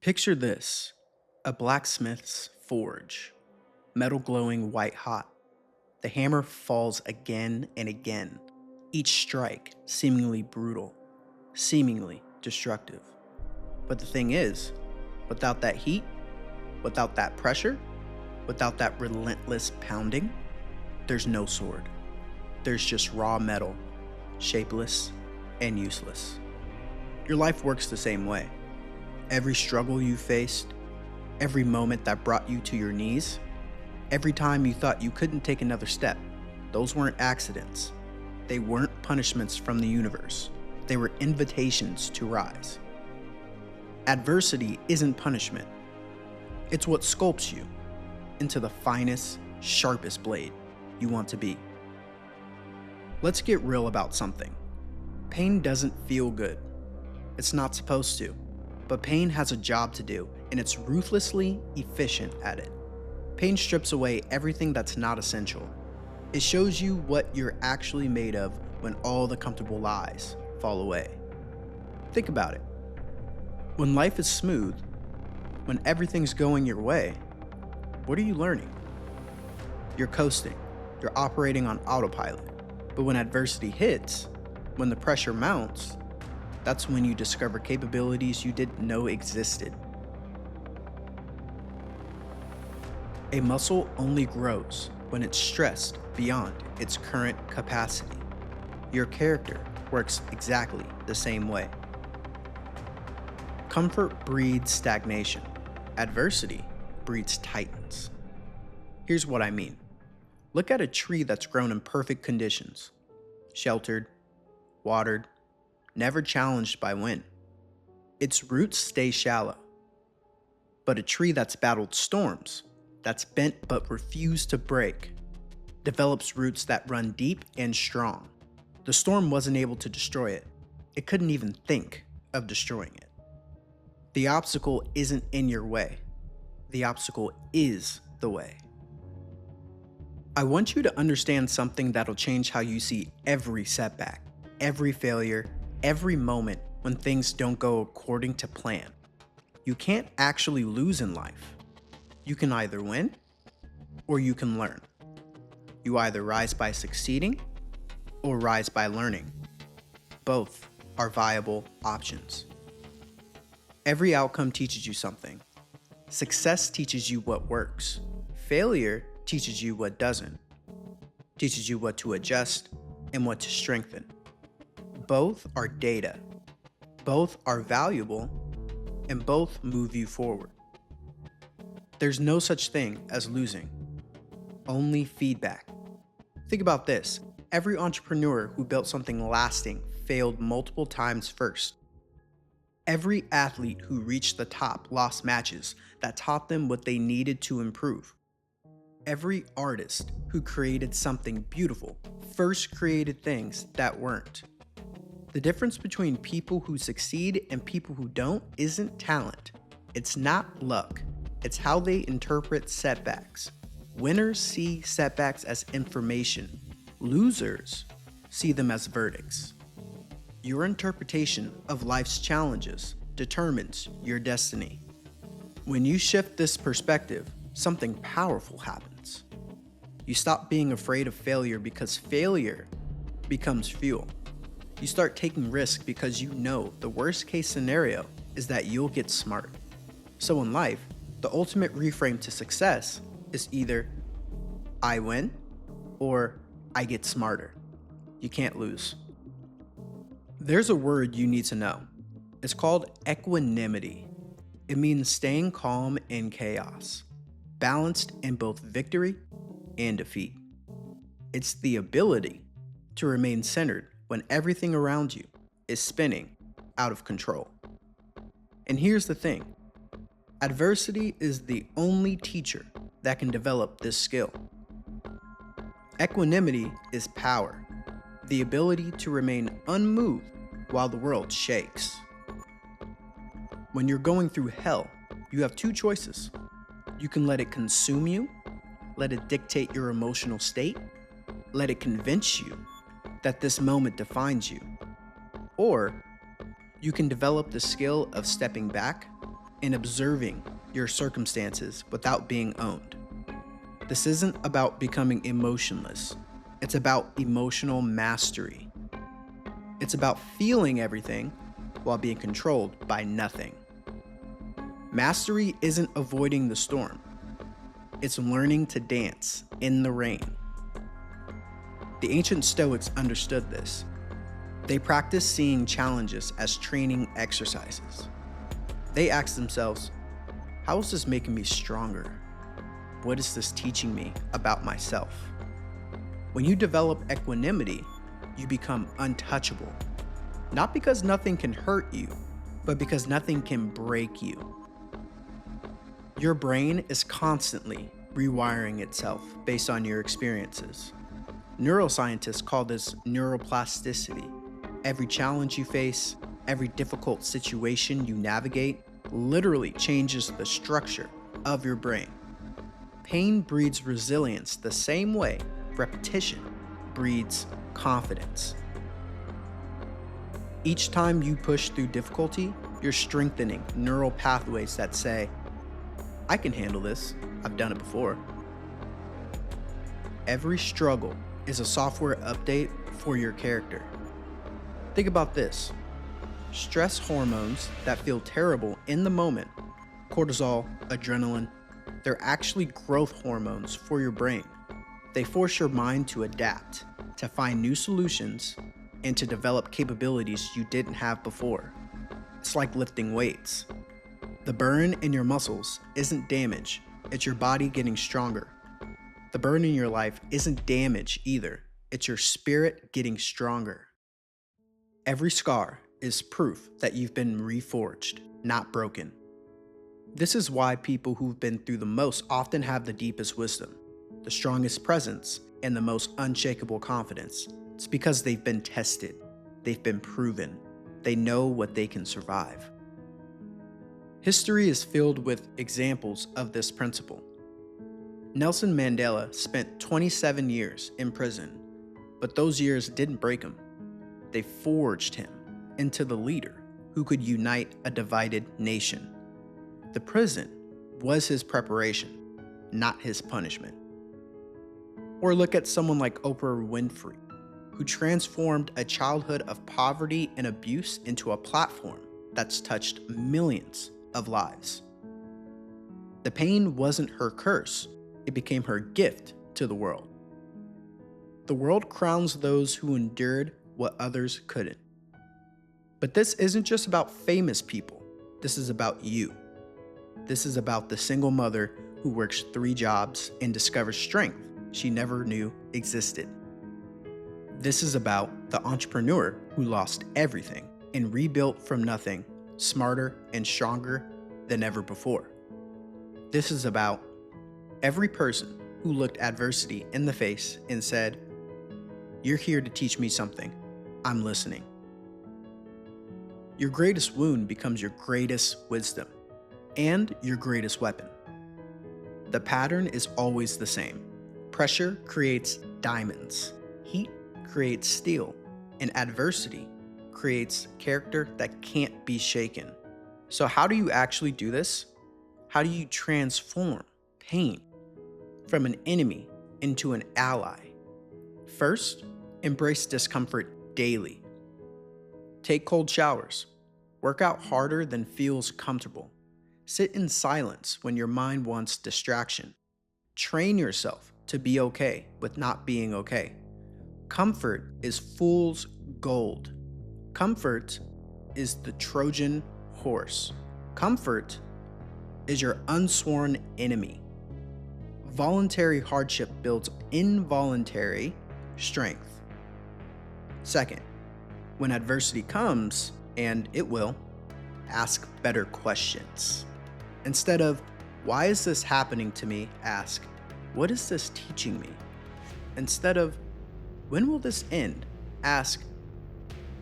Picture this: a blacksmith's forge, metal glowing white hot. The hammer falls again and again, each strike seemingly brutal, seemingly destructive. But the thing is, without that heat, without that pressure, without that relentless pounding, there's no sword. There's just raw metal, shapeless and useless. Your life works the same way. Every struggle you faced, every moment that brought you to your knees, every time you thought you couldn't take another step, those weren't accidents. They weren't punishments from the universe. They were invitations to rise. Adversity isn't punishment. It's what sculpts you into the finest, sharpest blade you want to be. Let's get real about something. Pain doesn't feel good. It's not supposed to. But pain has a job to do, and it's ruthlessly efficient at it. Pain strips away everything that's not essential. It shows you what you're actually made of when all the comfortable lies fall away. Think about it. When life is smooth, when everything's going your way, what are you learning? You're coasting. You're operating on autopilot. But when adversity hits, when the pressure mounts, that's when you discover capabilities you didn't know existed. A muscle only grows when it's stressed beyond its current capacity. Your character works exactly the same way. Comfort breeds stagnation. Adversity breeds titans. Here's what I mean. Look at a tree that's grown in perfect conditions. Sheltered, watered, never challenged by wind. Its roots stay shallow. But a tree that's battled storms, that's bent but refused to break, develops roots that run deep and strong. The storm wasn't able to destroy it. It couldn't even think of destroying it. The obstacle isn't in your way. The obstacle is the way. I want you to understand something that'll change how you see every setback, every failure, every moment when things don't go according to plan. You can't actually lose in life. You can either win or you can learn. You either rise by succeeding or rise by learning. Both are viable options. Every outcome teaches you something. Success teaches you what works. Failure teaches you what doesn't. Teaches you what to adjust and what to strengthen. Both are data. Both are valuable, and both move you forward. There's no such thing as losing, only feedback. Think about this. Every entrepreneur who built something lasting failed multiple times first. Every athlete who reached the top lost matches that taught them what they needed to improve. Every artist who created something beautiful first created things that weren't. The difference between people who succeed and people who don't isn't talent. It's not luck. It's how they interpret setbacks. Winners see setbacks as information. Losers see them as verdicts. Your interpretation of life's challenges determines your destiny. When you shift this perspective, something powerful happens. You stop being afraid of failure because failure becomes fuel. You start taking risks because you know the worst case scenario is that you'll get smart. So in life, the ultimate reframe to success is either I win or I get smarter. You can't lose. There's a word you need to know. It's called equanimity. It means staying calm in chaos, balanced in both victory and defeat. It's the ability to remain centered when everything around you is spinning out of control. And here's the thing. Adversity is the only teacher that can develop this skill. Equanimity is power, the ability to remain unmoved while the world shakes. When you're going through hell, you have two choices. You can let it consume you, let it dictate your emotional state, let it convince you that this moment defines you. Or you can develop the skill of stepping back, in observing your circumstances without being owned. This isn't about becoming emotionless. It's about emotional mastery. It's about feeling everything while being controlled by nothing. Mastery isn't avoiding the storm. It's learning to dance in the rain. The ancient Stoics understood this. They practiced seeing challenges as training exercises. They asked themselves, how is this making me stronger? What is this teaching me about myself? When you develop equanimity, you become untouchable. Not because nothing can hurt you, but because nothing can break you. Your brain is constantly rewiring itself based on your experiences. Neuroscientists call this neuroplasticity. Every challenge you face, every difficult situation you navigate, literally changes the structure of your brain. Pain breeds resilience the same way repetition breeds confidence. Each time you push through difficulty, you're strengthening neural pathways that say, I can handle this, I've done it before. Every struggle is a software update for your character. Think about this. Stress hormones that feel terrible in the moment, cortisol, adrenaline, they're actually growth hormones for your brain. They force your mind to adapt, to find new solutions, and to develop capabilities you didn't have before. It's like lifting weights. The burn in your muscles isn't damage, it's your body getting stronger. The burn in your life isn't damage either, it's your spirit getting stronger. Every scar is proof that you've been reforged, not broken. This is why people who've been through the most often have the deepest wisdom, the strongest presence, and the most unshakable confidence. It's because they've been tested, they've been proven, they know what they can survive. History is filled with examples of this principle. Nelson Mandela spent 27 years in prison, but those years didn't break him. They forged him into the leader who could unite a divided nation. The prison was his preparation, not his punishment. Or look at someone like Oprah Winfrey, who transformed a childhood of poverty and abuse into a platform that's touched millions of lives. The pain wasn't her curse, it became her gift to the world. The world crowns those who endured what others couldn't. But this isn't just about famous people, this is about you. This is about the single mother who works 3 jobs and discovers strength she never knew existed. This is about the entrepreneur who lost everything and rebuilt from nothing, smarter and stronger than ever before. This is about every person who looked adversity in the face and said, "You're here to teach me something. I'm listening." Your greatest wound becomes your greatest wisdom and your greatest weapon. The pattern is always the same. Pressure creates diamonds. Heat creates steel. And adversity creates character that can't be shaken. So how do you actually do this? How do you transform pain from an enemy into an ally? First, embrace discomfort daily. Take cold showers. Work out harder than feels comfortable. Sit in silence when your mind wants distraction. Train yourself to be okay with not being okay. Comfort is fool's gold. Comfort is the Trojan horse. Comfort is your unsworn enemy. Voluntary hardship builds involuntary strength. Second, when adversity comes, and it will, ask better questions. Instead of, why is this happening to me? Ask, what is this teaching me? Instead of, when will this end? Ask,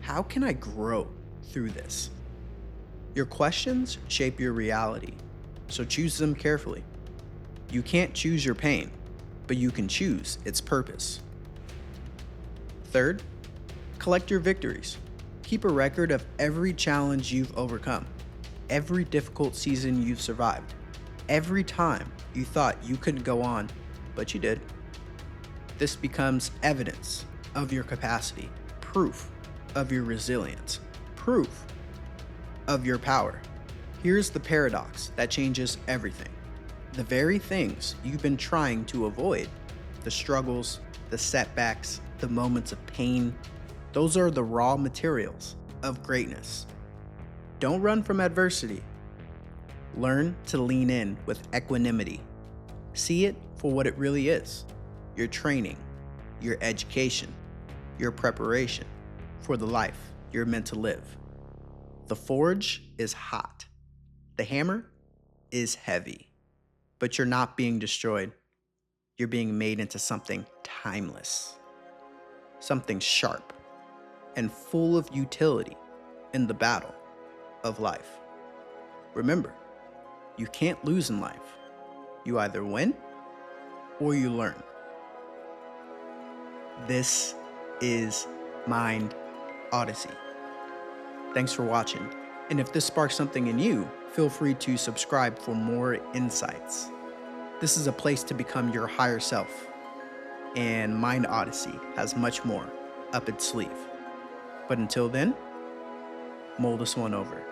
how can I grow through this? Your questions shape your reality, so choose them carefully. You can't choose your pain, but you can choose its purpose. Third, collect your victories. Keep a record of every challenge you've overcome. every difficult season you've survived, every time you thought you couldn't go on, but you did. This becomes evidence of your capacity, proof of your resilience, proof of your power. Here's the paradox that changes everything. The very things you've been trying to avoid, the struggles, the setbacks, the moments of pain, those are the raw materials of greatness. Don't run from adversity. Learn to lean in with equanimity. See it for what it really is: your training, your education, your preparation for the life you're meant to live. The forge is hot. The hammer is heavy. But you're not being destroyed. You're being made into something timeless, something sharp and full of utility in the battle of life. Remember, you can't lose in life. You either win or you learn. This is Mind Odyssey. Thanks for watching. And if this sparks something in you, feel free to subscribe for more insights. This is a place to become your higher self. And Mind Odyssey has much more up its sleeve. But until then, mold us one over.